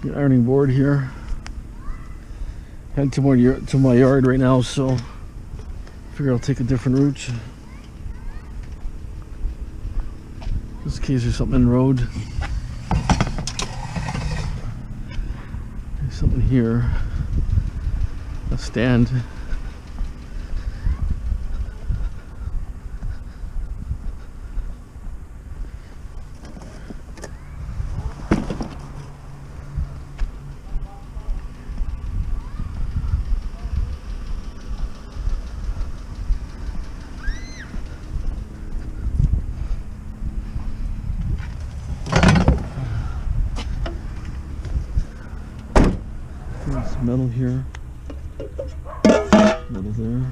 The ironing board here. Heading to my yard right now, so figure I'll take a different route. Just in case there's something in the road. There's something here. A stand. There's metal here. Metal there.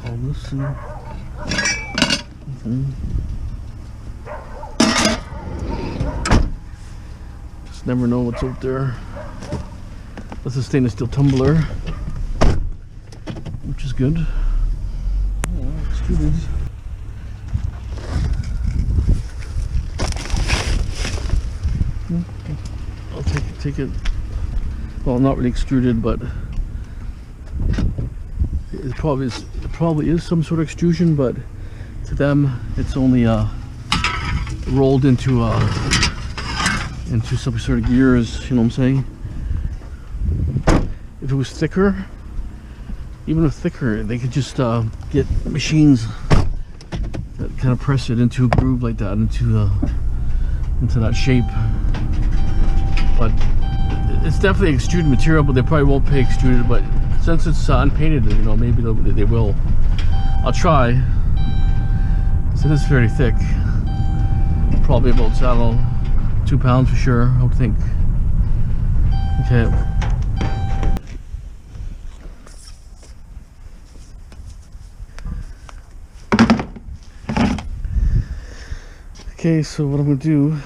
All this in. Okay. Just never know what's out there. That's a stainless steel tumbler, which is good. Oh, extruded. I'll take it. Well, not really extruded, but it probably is some sort of extrusion. But to them, it's only rolled into some sort of gears. You know what I'm saying? If it was thicker, even if thicker, they could just get machines that kind of press it into a groove like that, into that shape. But it's definitely extruded material, but they probably won't pay extruded. But since it's unpainted, you know, maybe they will. I'll try. So it is fairly thick. Probably about, I don't know, 2 pounds for sure, I would think. Okay. Okay, so what I'm going to do,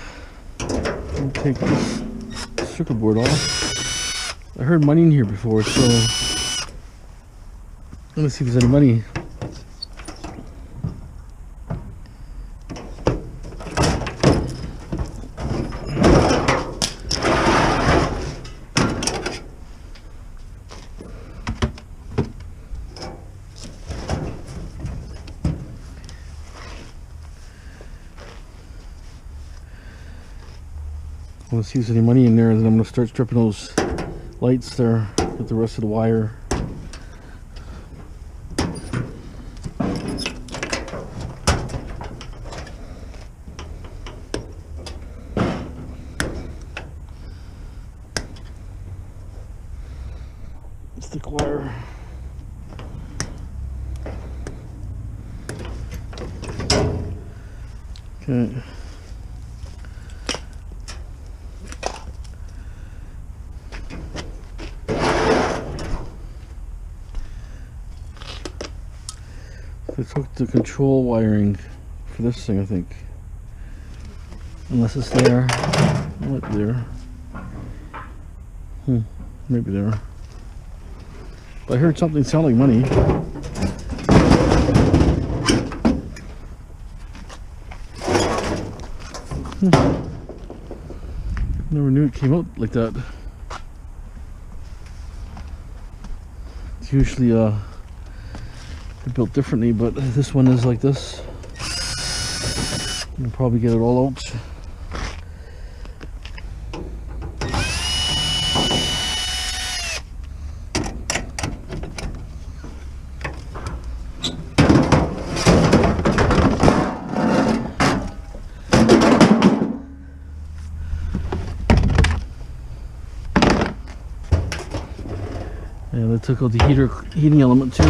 I'm going to take this circuit board off. I heard money in here before, so I'm going to see if there's any money. I want to see if there's any money in there, and then I'm going to start stripping those lights there, get the rest of the wire. Thick wire. Okay. I took the control wiring for this thing, I think. Unless it's there. It might be there. Maybe there. But I heard something sound like money. Never knew it came out like that. It's usually built differently, but this one is like this. You'll probably get it all out. Yeah, they took out the heating element too.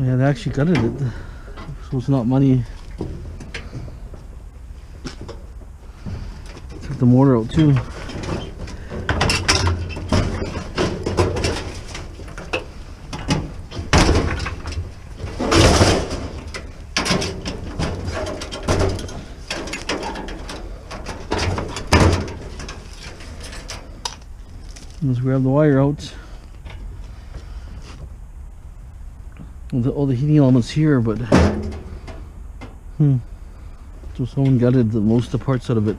Yeah, they actually gutted it, so it's not money. Took the motor out too. Let's grab the wire out. All the heating elements here, but so someone gutted the most of the parts out of it.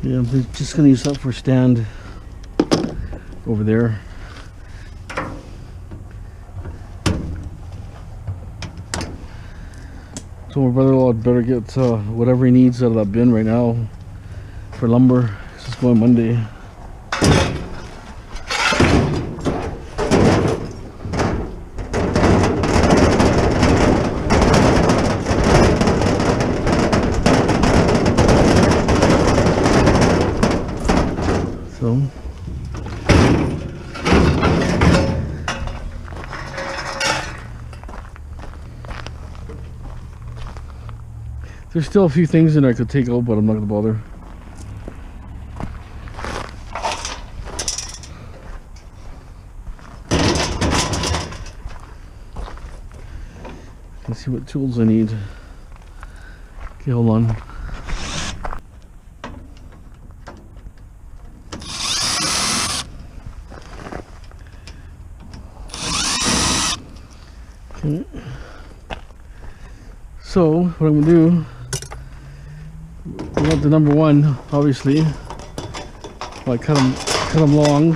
Yeah, I'm just going to use that for a stand over there. So my brother-in-law better get whatever he needs out of that bin right now for lumber. It's going Monday. So there's still a few things in there I could take out, but I'm not going to bother. Let's see what tools I need. Okay, hold on. Okay. So what I'm gonna do, I want the number one, obviously. I cut them long.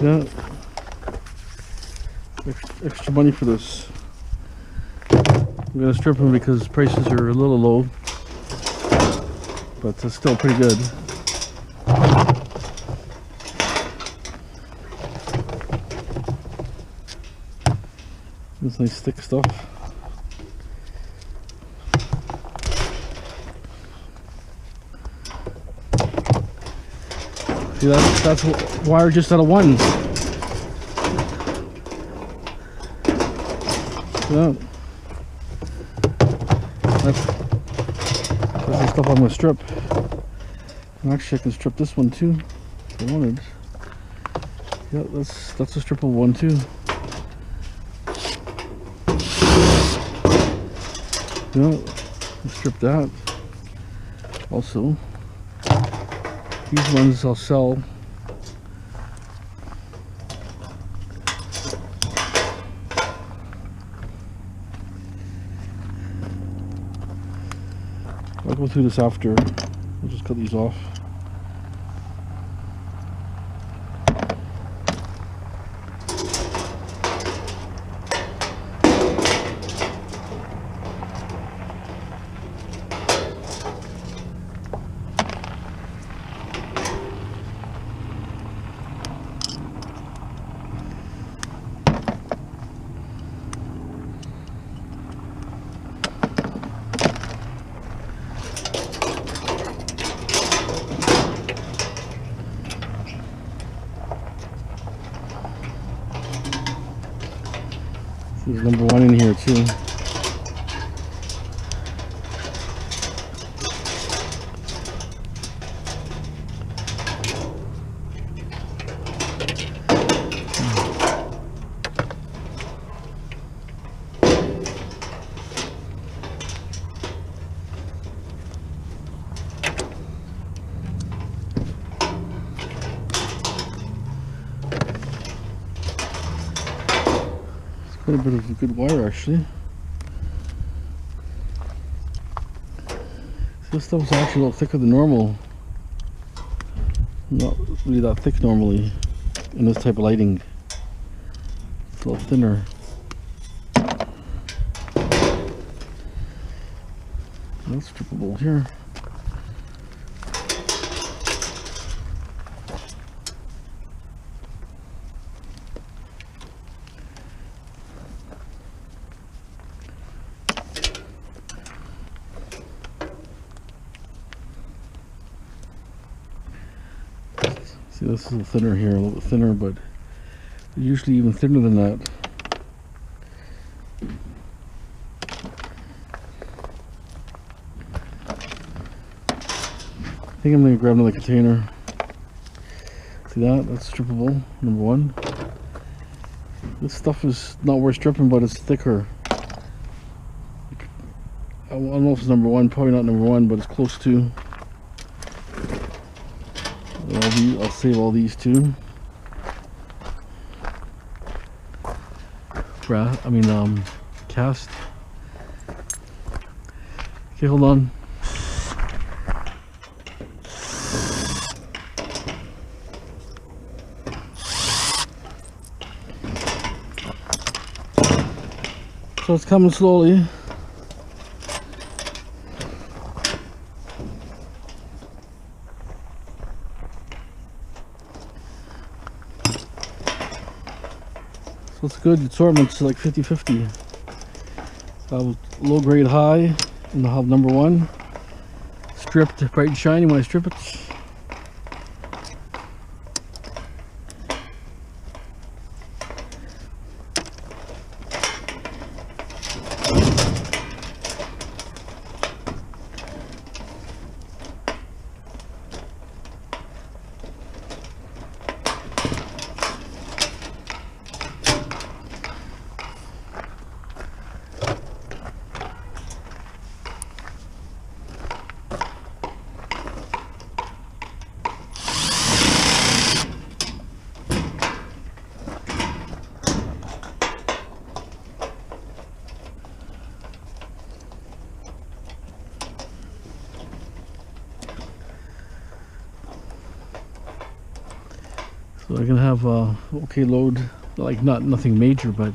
Yeah. Extra money for this. I'm gonna strip them because prices are a little low, but it's still pretty good. This nice thick stuff. See, that's wire just out of one. Yeah. That's the stuff I'm gonna strip. And actually, I can strip this one too if I wanted. Yeah, that's a strippable one too. Yeah, I'll strip that. Also, these ones I'll sell. I'll go through this after. I'll just cut these off. There's number one in here too. Quite a bit of good wire actually. This stuff's actually a little thicker than normal. Not really that thick normally in this type of lighting. It's a little thinner. That's strippable here. See, this is thinner here, a little bit thinner, but usually even thinner than that. I think I'm going to grab another container. See that? That's strippable, number one. This stuff is not worth stripping, but it's thicker. I don't know if it's number one, probably not number one, but it's close to. I'll save all these too. Cast. Okay, hold on. So it's coming slowly. So it's good. The assortment's like 50-50. Low grade high, and I'll have number one stripped bright and shiny when I strip it. So I can have a okay load, like nothing major, but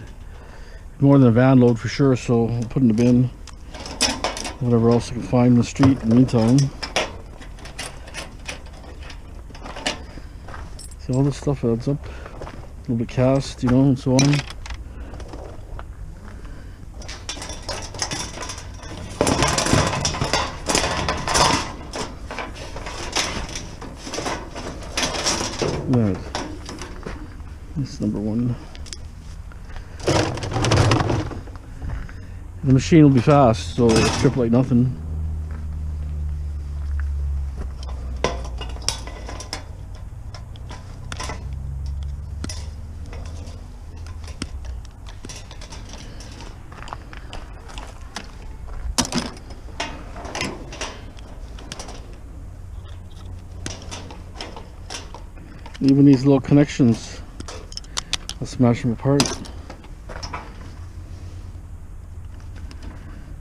more than a van load for sure. So I'll put in the bin, whatever else I can find in the street in the meantime. So all this stuff adds up, a little bit cast, you know, and so on. Right. This is number one. The machine will be fast, so it'll strip like nothing. Even these little connections, I'll smash them apart.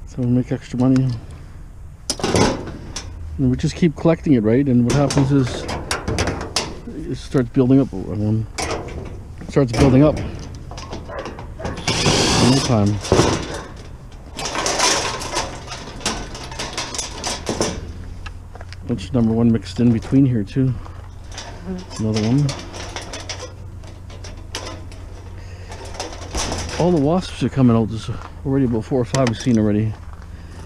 So we'll make extra money. And we just keep collecting it, right? And what happens is it starts building up. It starts building up. No time. Bunch of number one mixed in between here too. Another one. All the wasps are coming out. There's already about 4 or 5 we've seen already.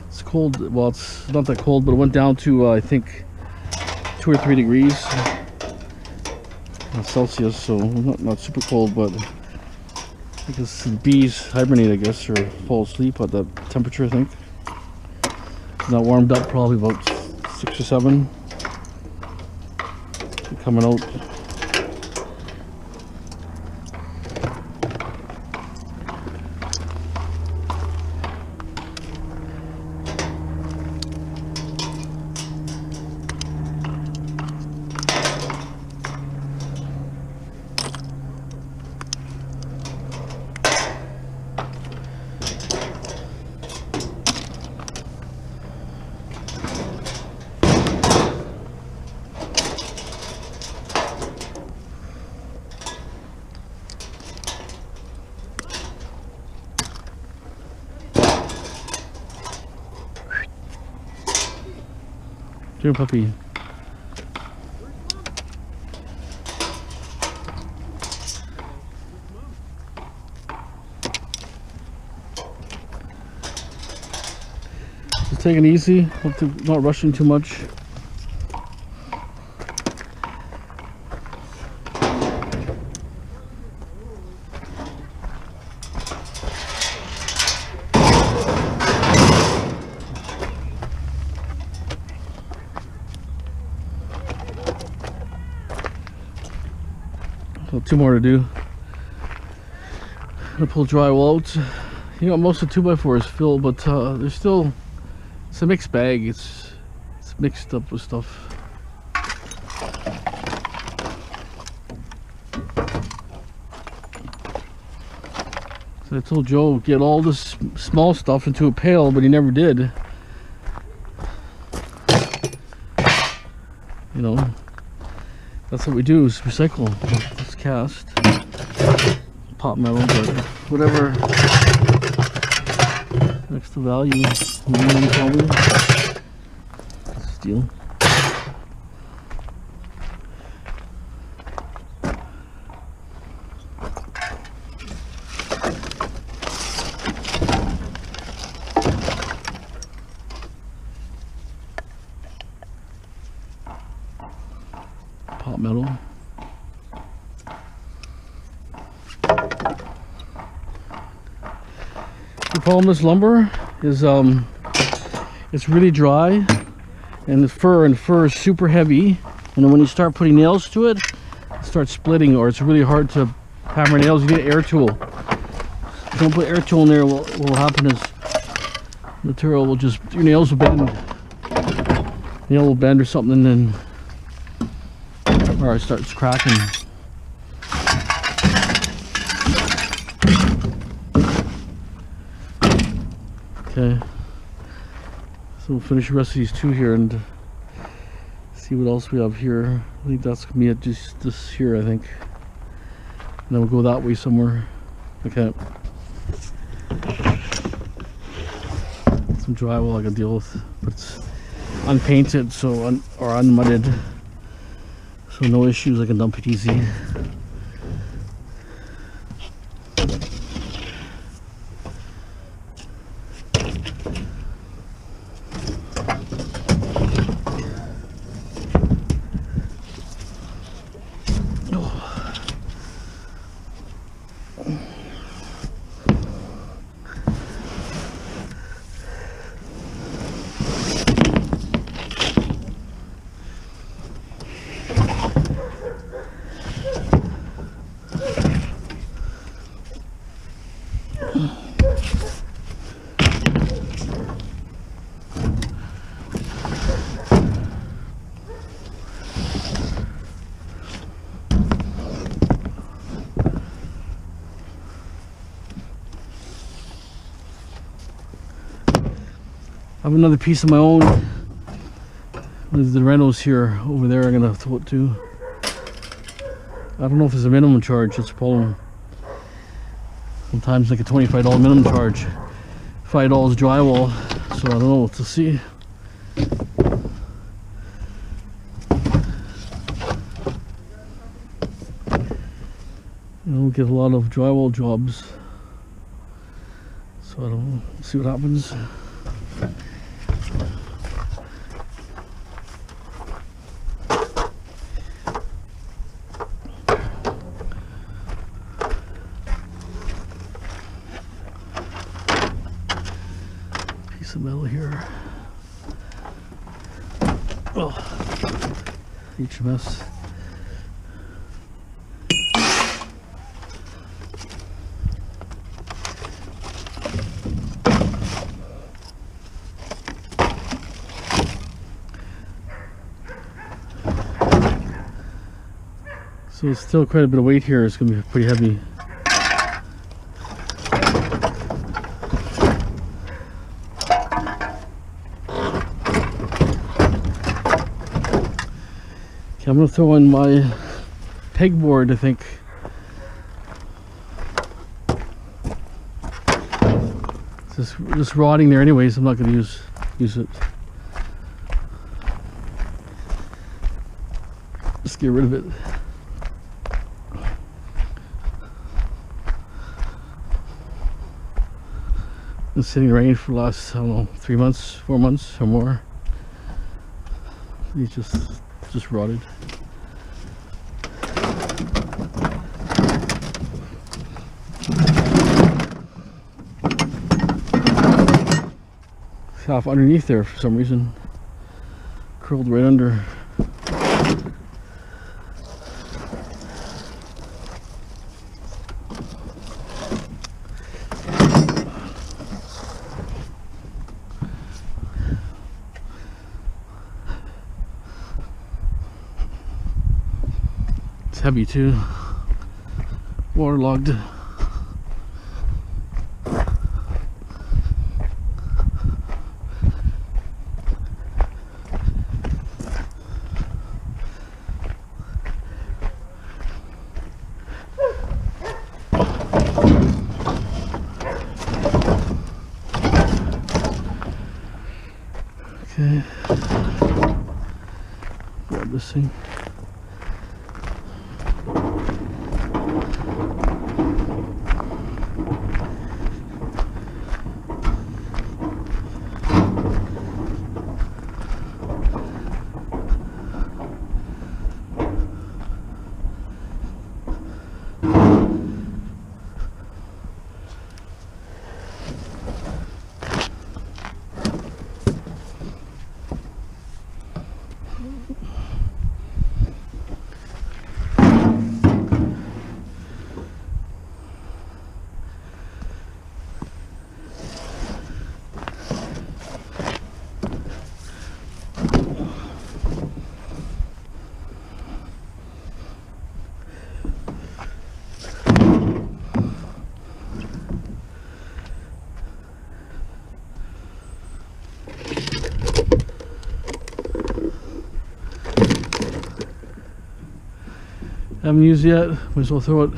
It's cold. Well, it's not that cold, but it went down to I think 2 or 3 degrees Celsius, so not super cold, but because the bees hibernate, I guess, or fall asleep at that temperature. I think it's not warmed up, probably about 6 or 7. They're coming out. Here, puppy. Just taking it easy, not rushing too much. So 2 more to do. I'm gonna pull drywall out. You know, most of the 2x4 is filled, but there's still, it's a mixed bag. It's mixed up with stuff. So I told Joe get all this small stuff into a pail, but he never did. You know, that's what we do, is recycle. Let's cast pot metal, but whatever next to value, probably steel. Pot metal. The problem with this lumber is it's really dry, and the fur is super heavy, and then when you start putting nails to it, it starts splitting, or it's really hard to hammer nails. You need an air tool. If you don't put air tool in there, what will happen is material will just, your nails will bend. Nail will bend or something, and then, or it starts cracking. Okay, so we'll finish the rest of these 2 here and see what else we have here. I think that's gonna be it, just this here, I think. And then we'll go that way somewhere. Okay. Some drywall I can deal with, but it's unpainted, so or unmudded, so no issues. I can dump it easy. I have another piece of my own. There's the rentals here, over there. I'm gonna throw it to. I don't know if there's a minimum charge. That's a problem. Sometimes like a $25 minimum charge, $5 drywall. So I don't know. To see. I don't get a lot of drywall jobs, so I don't know. See what happens. Piece of metal here. Oh, HMS. So it's still quite a bit of weight here. It's going to be pretty heavy. Okay, I'm going to throw in my pegboard, I think. It's just rotting there anyways. I'm not going to use it. Just get rid of it. Been sitting in rain for the last, I don't know, 3 months, 4 months or more. He's just rotted. It's half underneath there for some reason. Curled right under. It's heavy too. Waterlogged. Okay. Grab this thing. Haven't used it yet, might as well throw it.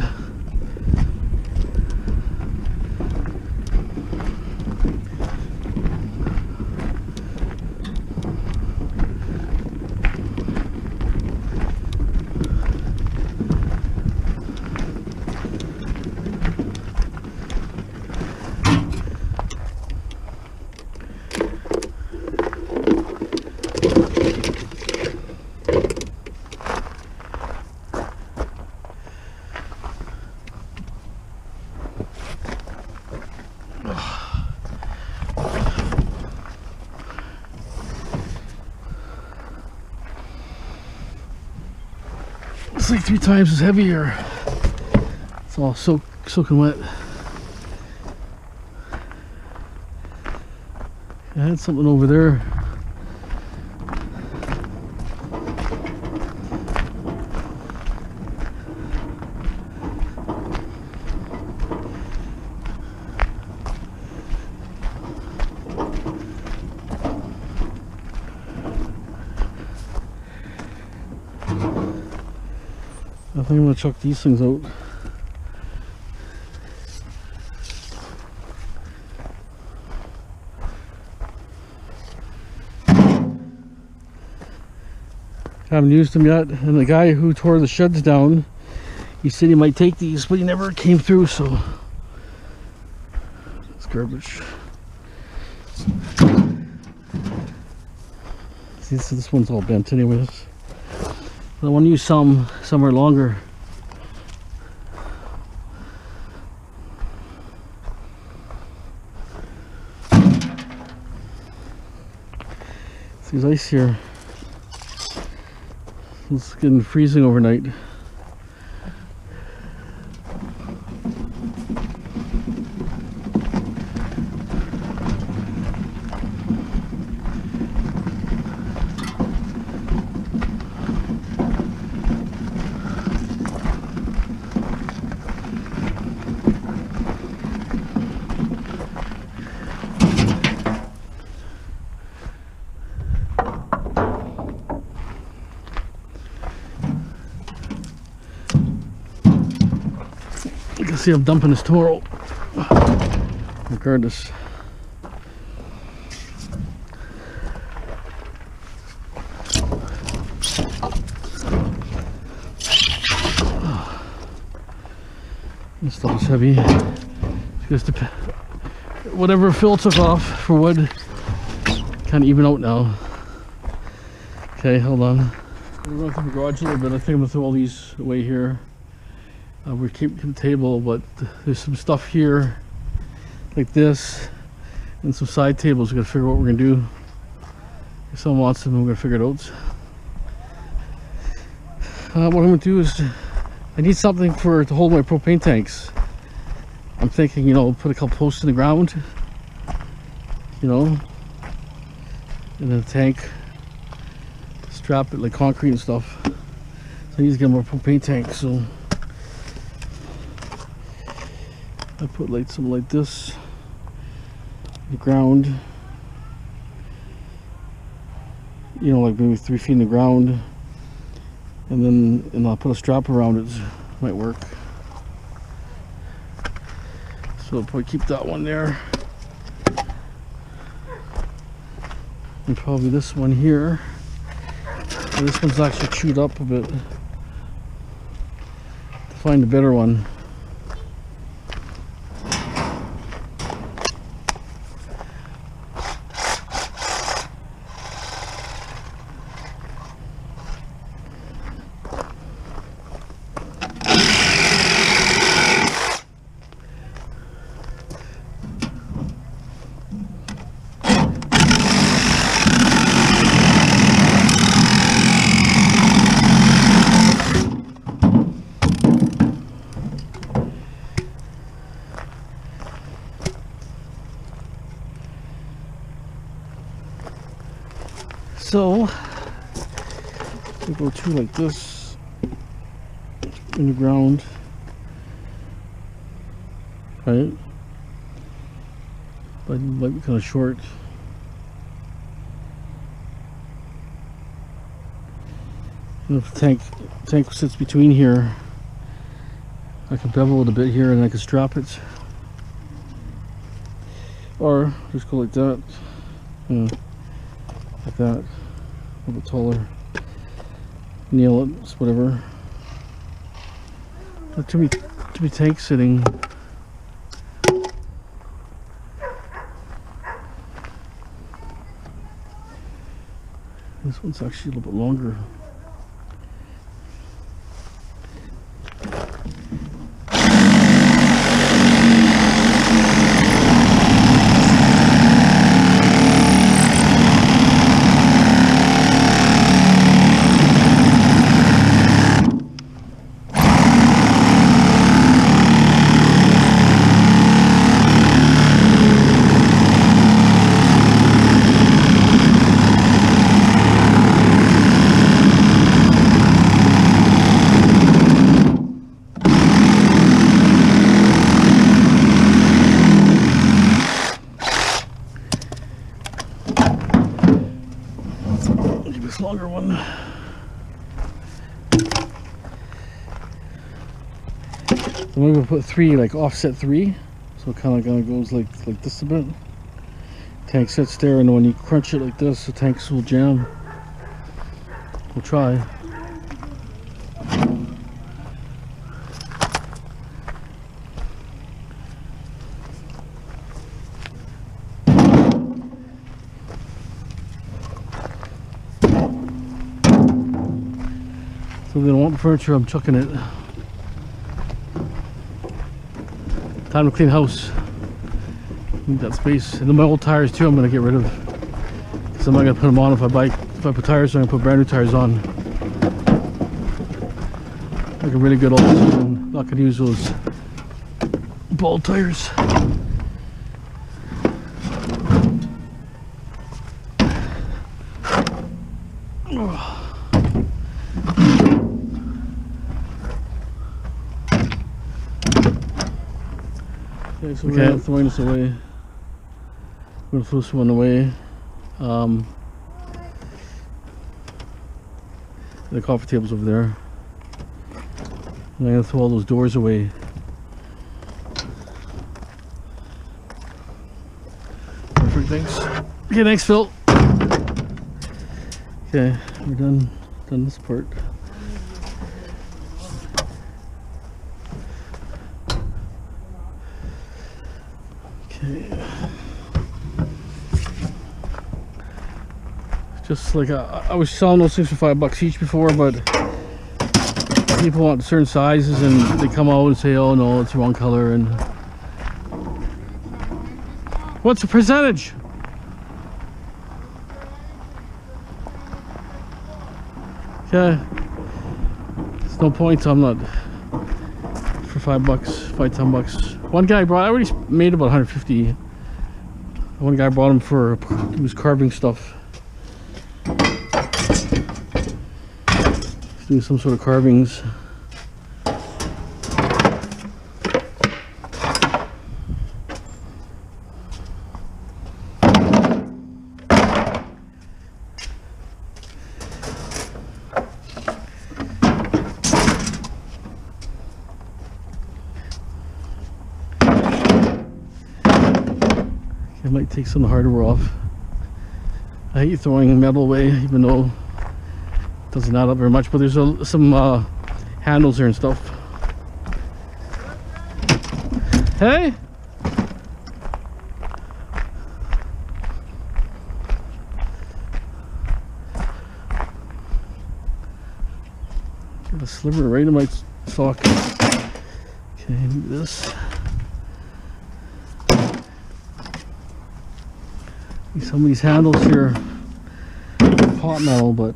It's like 3 times as heavy here. It's all soaking wet. I had something over there. I think I'm gonna chuck these things out. Haven't used them yet, and the guy who tore the sheds down, he said he might take these, but he never came through, so it's garbage. See, this one's all bent anyways. I want to use some somewhere longer. There's ice here. It's getting freezing overnight. You can see I'm dumping this tomorrow. Regardless. This stuff is heavy. Just whatever Phil took off for wood, kind of even out now. Okay, hold on. We're going through the garage a little bit. I think I'm gonna throw all these away here. We keep the table, but there's some stuff here like this and some side tables. We gotta figure out what we're gonna do. If someone wants them, we're gonna figure it out. What I'm gonna do is I need something to hold my propane tanks. I'm thinking, you know, put a couple posts in the ground, you know, and then a tank, strap it like concrete and stuff. So I need to get more propane tanks, so I put like something like this in the ground, you know, like maybe 3 feet in the ground, and I'll put a strap around it. Might work. So I'll probably keep that one there, and probably this one here. And this one's actually chewed up a bit. To find a better one. So we go two like this in the ground, right? But it might be kind of short. And if the tank sits between here, I can bevel it a bit here and I can strap it, or just go like that. Yeah. Like that, a little bit taller. Nail it, it's whatever. Not too many tanks sitting. This one's actually a little bit longer. Longer one. I'm gonna put 3, like offset 3, so it kind of goes like this a bit. Tank sits there, and when you crunch it like this, the tanks will jam. We'll try. So they don't want the furniture, I'm chucking it. Time to clean house. Need that space. And then my old tires too I'm gonna get rid of. Because I'm not gonna put them on if I put tires, I'm gonna put brand new tires on. Like a really good old, I'm not gonna use those bald tires. Okay, so we're throwing this away. I'm going to throw this one away. The coffee table's over there. And I'm going to throw all those doors away. Perfect, thanks. Okay, thanks, Phil. Okay, we're done this part. Just like I was selling those things for $5 each before, but people want certain sizes and they come out and say, oh no, it's the wrong color. And what's the percentage? Okay, there's no point. I'm not for $5, $10. One guy brought, I already made about 150. One guy brought them for, he was carving stuff. doing some sort of carvings. I might take some of the hardware off. I hate throwing metal away, even though it doesn't add up very much, but there's some handles here and stuff. Hey! Got a sliver right in my sock. Okay, do this. Some of these handles here are pot metal, but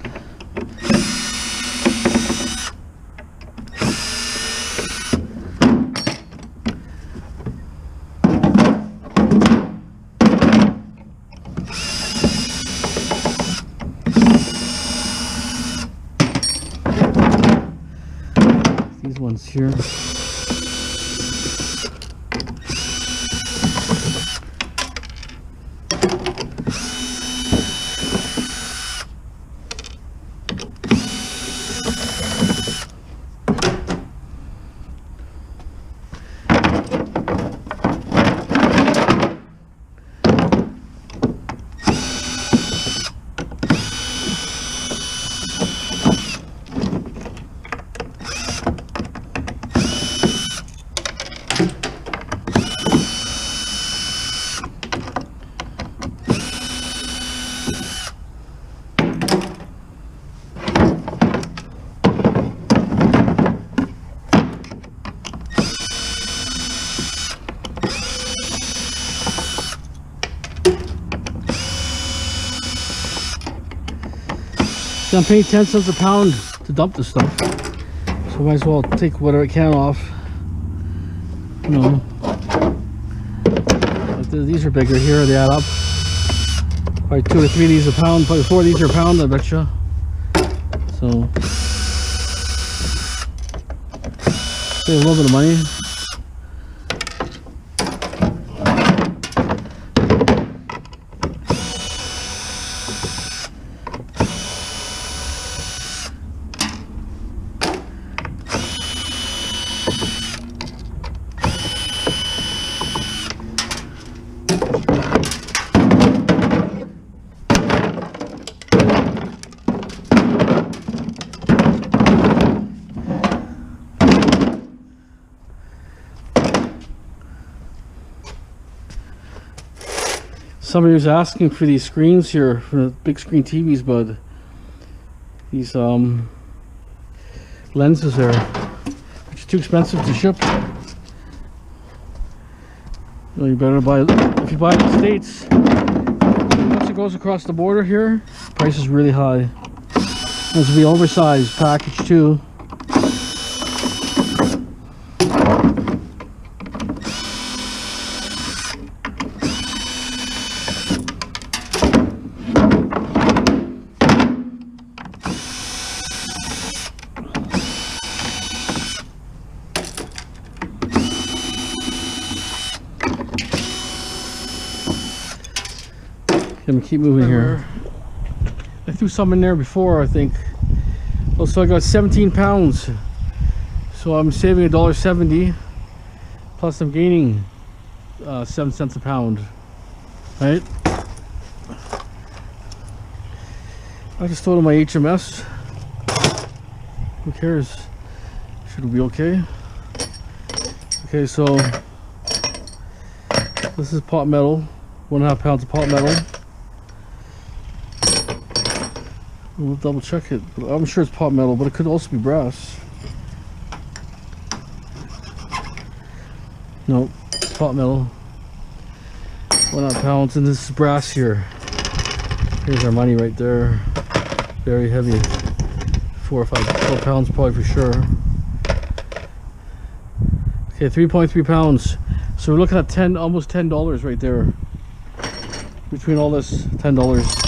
these ones here. I'm paying 10 cents a pound to dump this stuff, so I might as well take whatever I can off. You know, but these are bigger here, they add up. Probably 2 or 3 of these a pound, probably 4 of these are a pound, I betcha. So, save a little bit of money. Somebody was asking for these screens here for the big screen TVs, but these lenses are too expensive to ship. Well, you better buy, if you buy it in the States, once it goes across the border here, the price is really high. This will be oversized package too. Let me keep moving here. I threw some in there before, I think. Oh, so I got 17 pounds. So I'm saving $1.70. Plus I'm gaining 7 cents a pound. Right? I just throw it in my HMS. Who cares? Should be okay. Okay, so this is pot metal. 1.5 pounds of pot metal. We'll double check it. I'm sure it's pot metal, but it could also be brass. Nope, it's pot metal. 1.5 pounds, and this is brass here. Here's our money right there. Very heavy. 4 or 5 pounds probably for sure. Okay, 3.3 pounds. So we're looking at almost $10 right there. Between all this, $10.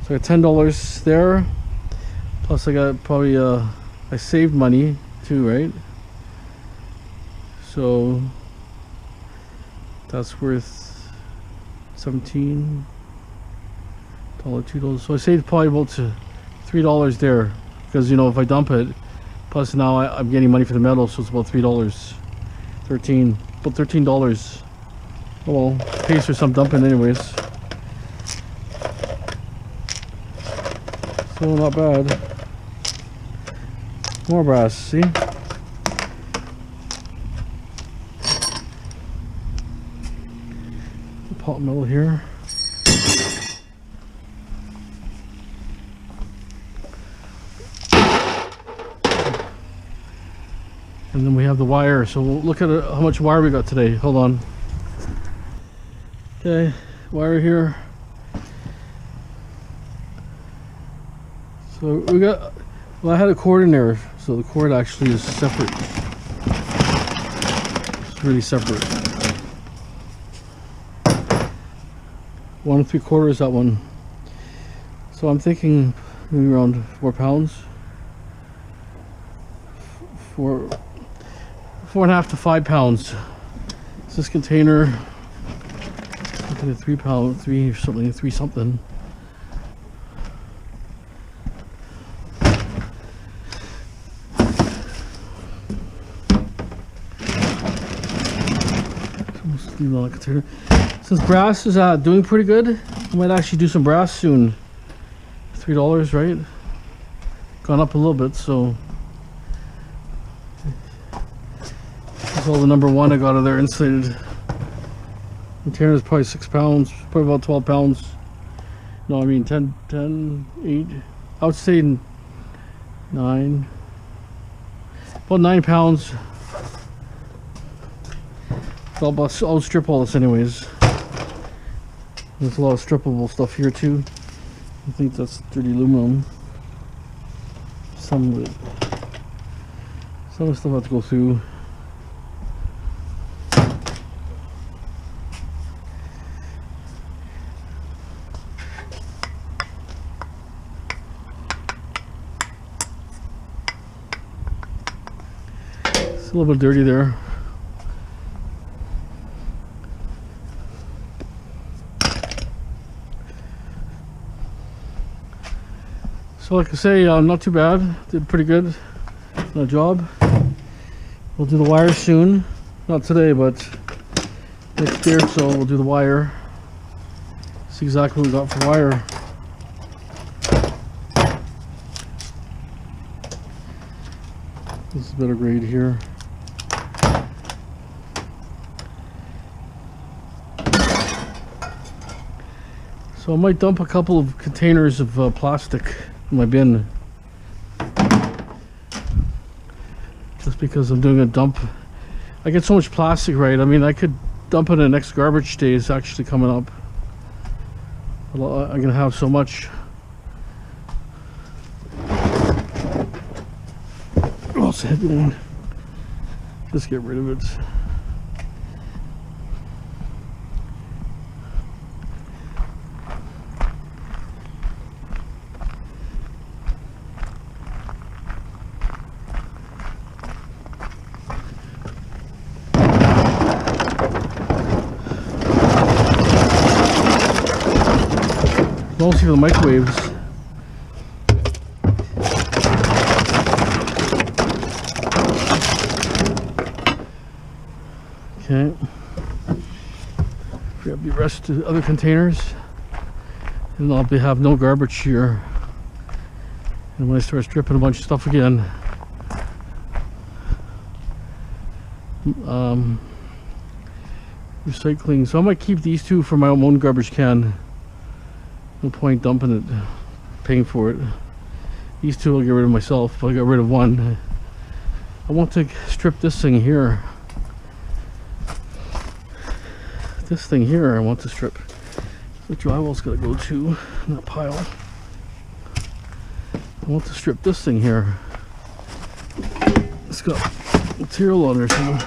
So I got $10 there, Plus I got probably I saved money too, right? So that's worth $17, $2. So I saved probably about $3 there, because you know if I dump it, plus now I'm getting money for the metal, so it's about $3, about $13. Oh well, pays for some dumping anyways. So not bad. More brass, see? Pot metal here. And then we have the wire. So we'll look at how much wire we got today. Hold on. Okay, wire here. So we got, well, I had a cord in there, so the cord actually is separate. It's really separate. 1 3/4 that one. So I'm thinking maybe around 4 pounds. 4.5 to 5 pounds. It's this container. Looking at 3 pound, 3 something, 3 something. Almost leave it on the container. Since brass is doing pretty good, I might actually do some brass soon. $3, right? Gone up a little bit, so that's all the number 1 I got out of there insulated. Container is probably 6 pounds, probably about 12 pounds. No, I mean 10, 8. I would say 9. About 9 pounds. I'll strip all this anyways. There's a lot of strippable stuff here too. I think that's dirty aluminum. Some of the stuff I have to go through. It's a little bit dirty there. So like I say, not too bad. Did pretty good on the job. We'll do the wire soon. Not today, but next year or so we'll do the wire. See exactly what we got for wire. This is a better grade here. So I might dump a couple of containers of plastic in my bin, just because I'm doing a dump. I get so much plastic, right? I mean, I could dump it in the next garbage day is actually coming up. I'm gonna have so much. Oh, it's heavy. Just get rid of it. Mostly for the microwaves. Okay. Grab the rest of the other containers, and I'll have no garbage here. And when I start stripping a bunch of stuff again, recycling. So I might keep these two for my own garbage can. No point dumping it, paying for it. These two I'll get rid of myself. I'll get rid of one. I want to strip this thing here. This thing here I want to strip. The drywall's got to go to in that pile. I want to strip this thing here. It's got material on there too.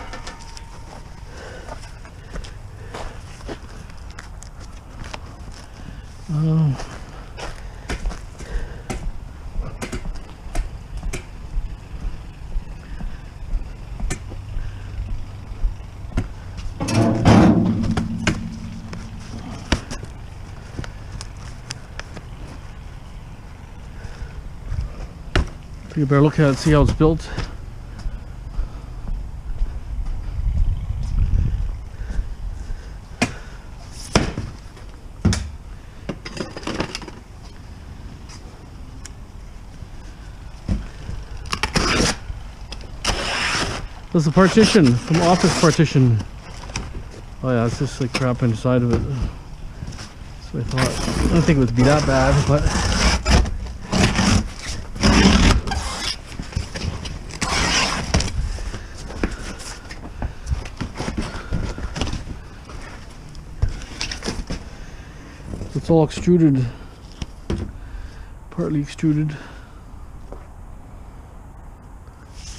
Take a better look at it, see how it's built. This is a partition from office partition. Oh yeah, it's just like crap inside of it. So I thought, I don't think it would be that bad, but it's all extruded, partly extruded.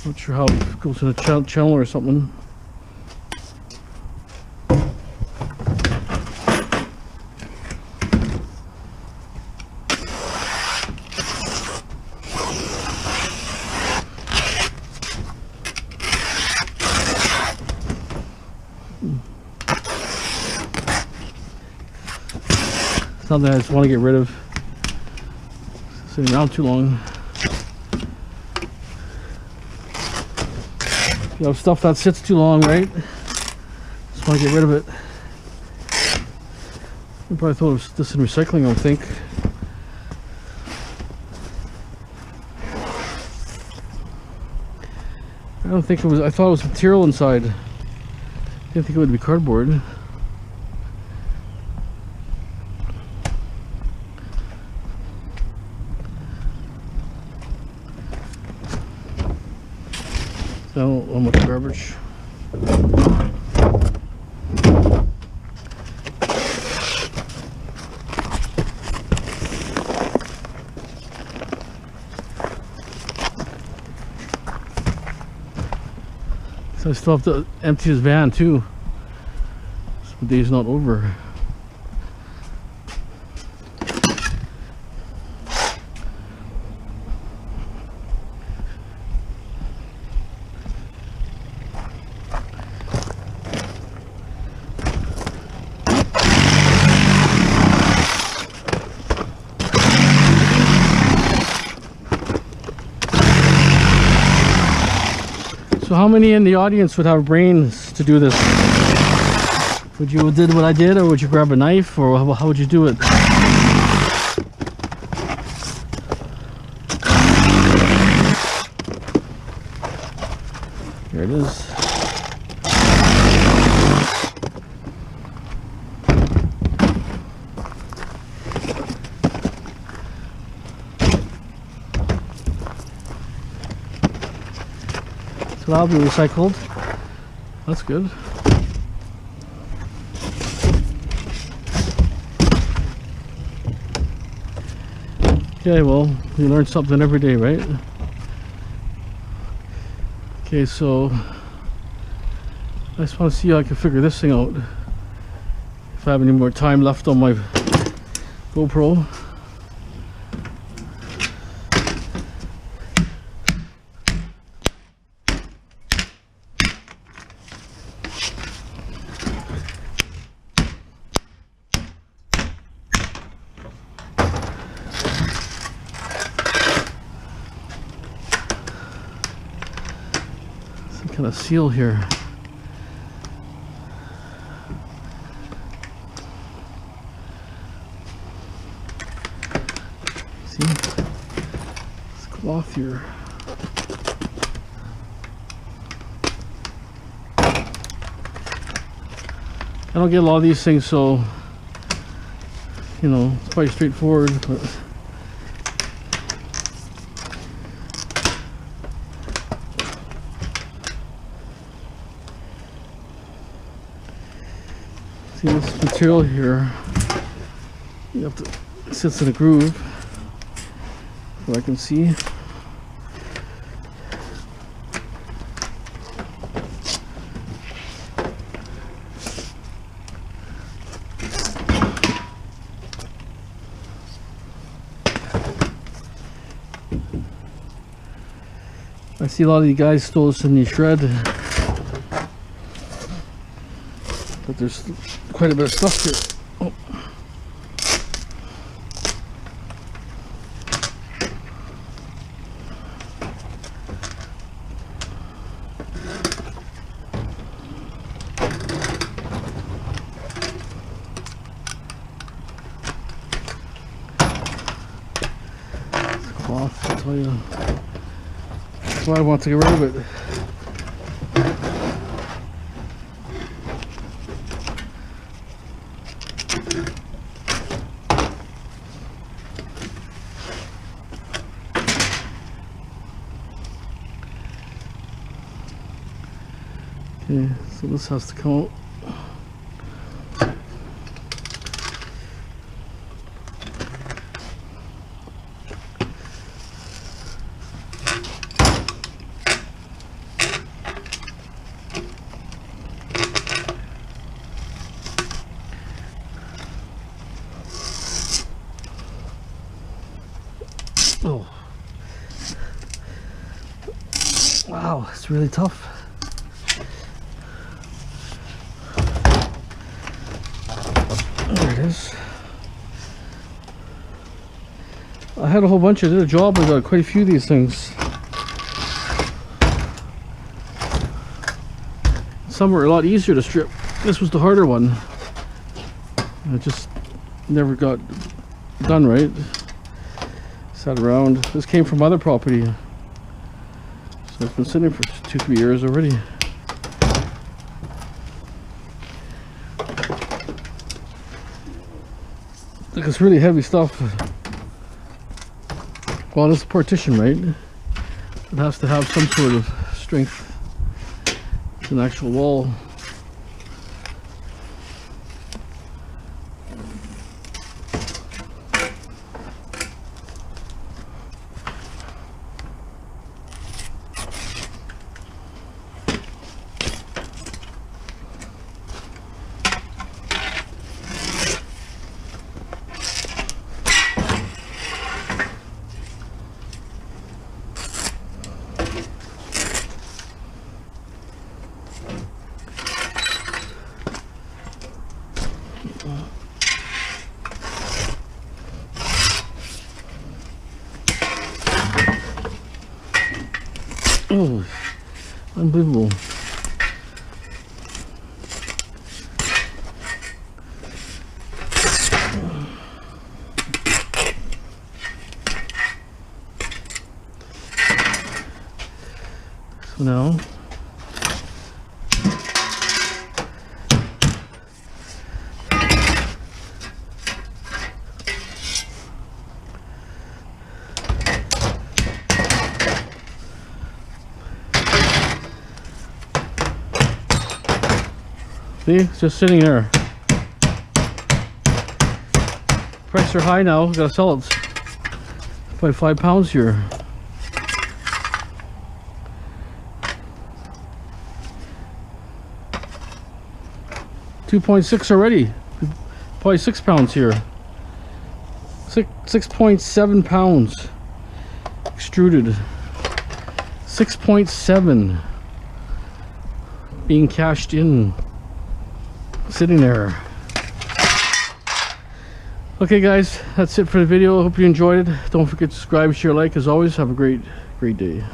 Not sure how it goes in a channel or something. Something I just want to get rid of. It's sitting around too long. You know, stuff that sits too long, right? Just want to get rid of it. I probably thought it was this in recycling, I would think. I don't think it was, I thought it was material inside. Didn't think it would be cardboard. So, how much garbage. So I still have to empty his van too. So the day's not over. So how many in the audience would have brains to do this? Would you did what I did, or would you grab a knife, or how would you do it? Here it is. So that'll be recycled. That's good. Okay, well, you learn something every day, right? Okay, so I just want to see how I can figure this thing out. If I have any more time left on my GoPro. Kind of seal here. See, this cloth here. I don't get a lot of these things, so you know it's quite straightforward. But see this material here, you have to, it sits in a groove, so I can see. I see a lot of you guys stole this in the shred, but there's quite a bit of stuff here. Oh. cloth, I'll tell you. That's why I want to get rid of it. Okay, so this has to come out. Oh. Wow, it's really tough. There it is. I had a whole bunch. I did a job. I got quite a few of these things. Some were a lot easier to strip. This was the harder one. I just never got done right. Sat around. This came from other property. So it's been sitting for 2-3 years already. Like, it's really heavy stuff. Well, it's a partition, right? It has to have some sort of strength. It's an actual wall. Oh, unbelievable. So now see, it's just sitting there. Prices are high now, gotta sell it. By £5 here. $2.6 already. Probably £6 here. 6.7 pounds extruded. 6.7 being cashed in. Sitting there. Okay guys, that's it for the video. I hope you enjoyed it. Don't forget to subscribe, share, like. As always, have a great day.